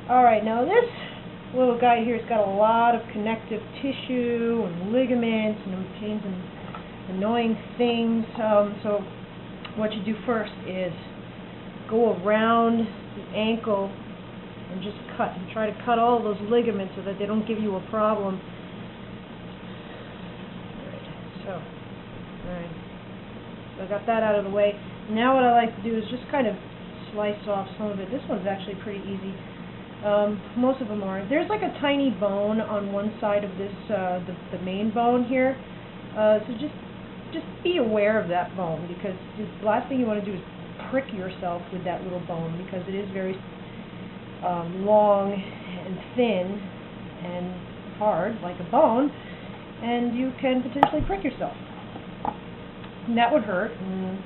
Alright, now this little guy here has got a lot of connective tissue and ligaments and pains and annoying things. So what you do first is go around the ankle and just cut and try to cut all those ligaments so that they don't give you a problem. Alright, so I got that out of the way. Now what I like to do is just kind of slice off some of it. This one's actually pretty easy. Most of them are. There's like a tiny bone on one side of this, the main bone here. So just be aware of that bone, because the last thing you want to do is prick yourself with that little bone, because it is very long and thin and hard, like a bone, and you can potentially prick yourself. And that would hurt, and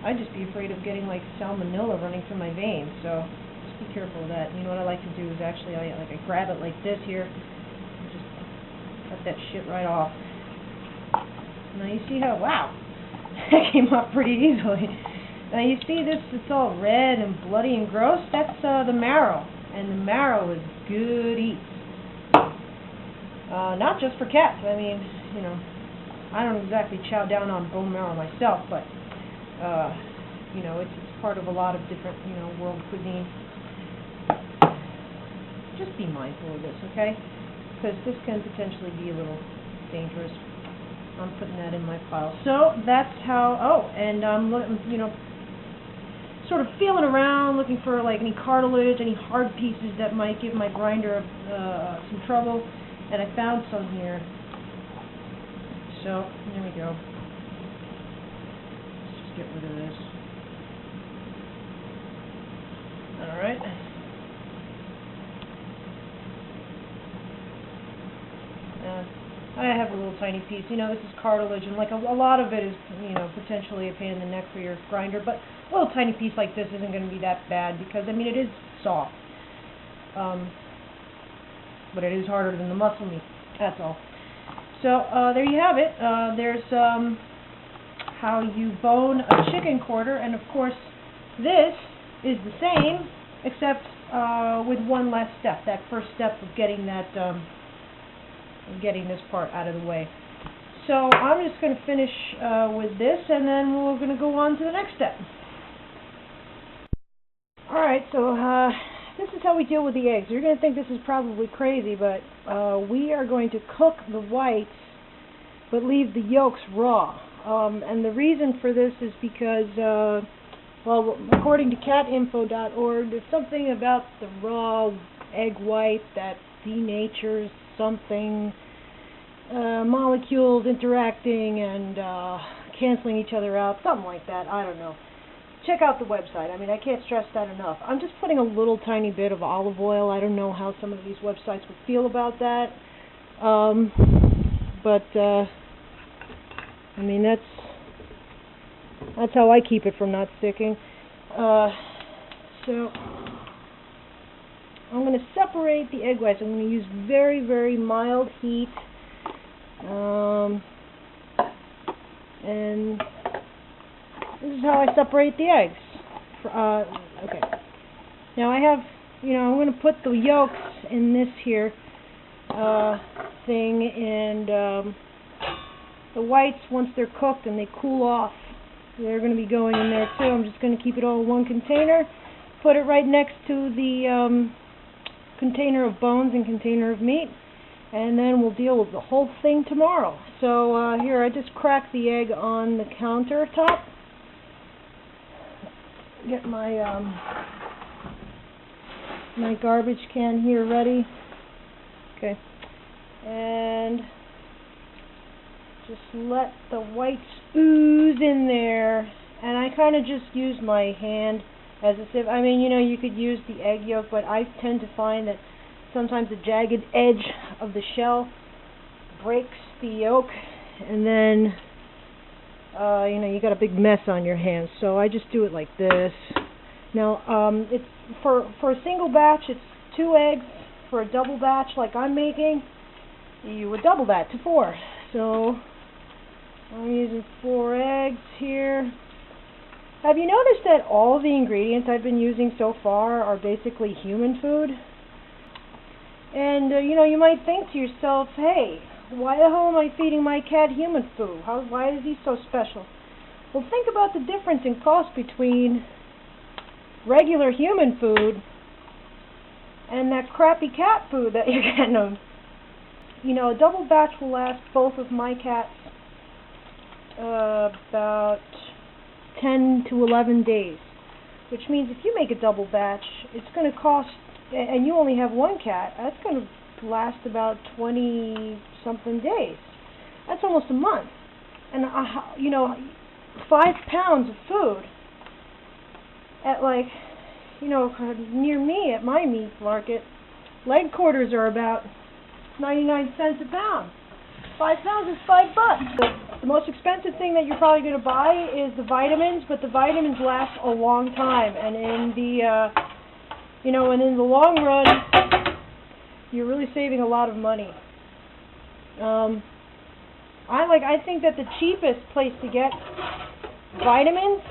I'd just be afraid of getting like salmonella running through my veins, so be careful of that. You know what I like to do is actually I grab it like this here and just cut that shit right off. Now you see how, wow, that came off pretty easily. Now you see this, it's all red and bloody and gross. That's the marrow, and the marrow is good eats. Not just for cats. I mean, you know, I don't exactly chow down on bone marrow myself, but you know, it's part of a lot of different, you know, world cuisine. Just be mindful of this, okay? Because this can potentially be a little dangerous. I'm putting that in my pile. So that's how. Oh, and I'm you know, sort of feeling around, looking for like any cartilage, any hard pieces that might give my grinder some trouble, and I found some here. So there we go. Let's just get rid of this. All right. I have a little tiny piece. You know, this is cartilage, and like a lot of it is, you know, potentially a pain in the neck for your grinder, but a little tiny piece like this isn't going to be that bad, because, I mean, it is soft. But it is harder than the muscle meat. That's all. So, there you have it. There's how you bone a chicken quarter, and of course, this is the same, except with one less step. That first step of getting that getting this part out of the way. So I'm just going to finish with this, and then we're going to go on to the next step. Alright, so this is how we deal with the eggs. You're going to think this is probably crazy, but we are going to cook the whites but leave the yolks raw. And the reason for this is because, well, according to catinfo.org, there's something about the raw egg white that denatures something, molecules interacting and canceling each other out, something like that. I don't know. Check out the website. I mean, I can't stress that enough. I'm just putting a little tiny bit of olive oil. I don't know how some of these websites would feel about that. I mean, that's how I keep it from not sticking. So I'm going to separate the egg whites. I'm going to use very, very mild heat. And this is how I separate the eggs. Okay. Now I have, you know, I'm going to put the yolks in this here thing, and the whites, once they're cooked and they cool off, they're going to be going in there too. I'm just going to keep it all in one container, put it right next to the container of bones and container of meat, and then we'll deal with the whole thing tomorrow. So here, I just cracked the egg on the countertop. Get my my garbage can here ready. Okay, and just let the whites ooze in there. And I kind of just use my hand as a sieve. I mean, you know, you could use the egg yolk, but I tend to find that sometimes the jagged edge of the shell breaks the yolk, and then you know, you got a big mess on your hands. So I just do it like this. Now, it's for a single batch, it's 2 eggs. For a double batch, like I'm making, you would double that to 4. So I'm using 4 eggs here. Have you noticed that all the ingredients I've been using so far are basically human food? And, you might think to yourself, hey, why the hell am I feeding my cat human food? Why is he so special? Well, think about the difference in cost between regular human food and that crappy cat food that you're getting them. A double batch will last both of my cats about 10 to 11 days, which means if you make a double batch, it's going to cost, and you only have one cat, that's going to last about 20-something days. That's almost a month. And, 5 pounds of food at near me at my meat market, leg quarters are about 99 cents a pound. 5 pounds is $5. The most expensive thing that you're probably going to buy is the vitamins, but the vitamins last a long time, and in the long run, you're really saving a lot of money. I think that the cheapest place to get vitamins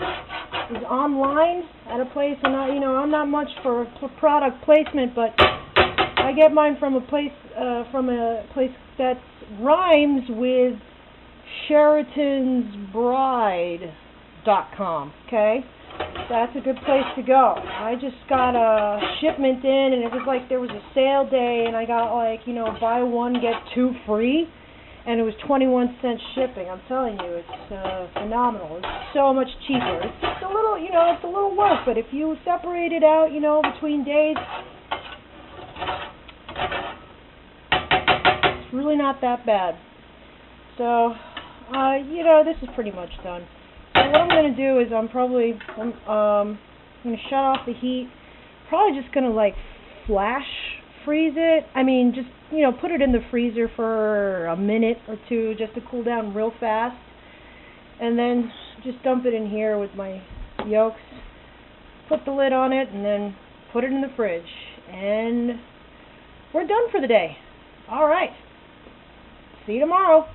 is online at a place, and I'm not much for product placement, but I get mine from a place that rhymes with SheratonsBride.com. Okay, that's a good place to go. I just got a shipment in, and it was like there was a sale day, and I got buy one get two free. And it was 21-cent shipping. I'm telling you, it's phenomenal. It's so much cheaper. It's just a little, it's a little work. But if you separate it out, between days, it's really not that bad. So, this is pretty much done. So what I'm going to do is I'm going to shut off the heat. Probably just going to flash freeze it. I mean, just put it in the freezer for a minute or two just to cool down real fast, and then just dump it in here with my yolks, put the lid on it, and then put it in the fridge, and we're done for the day. All right, see you tomorrow.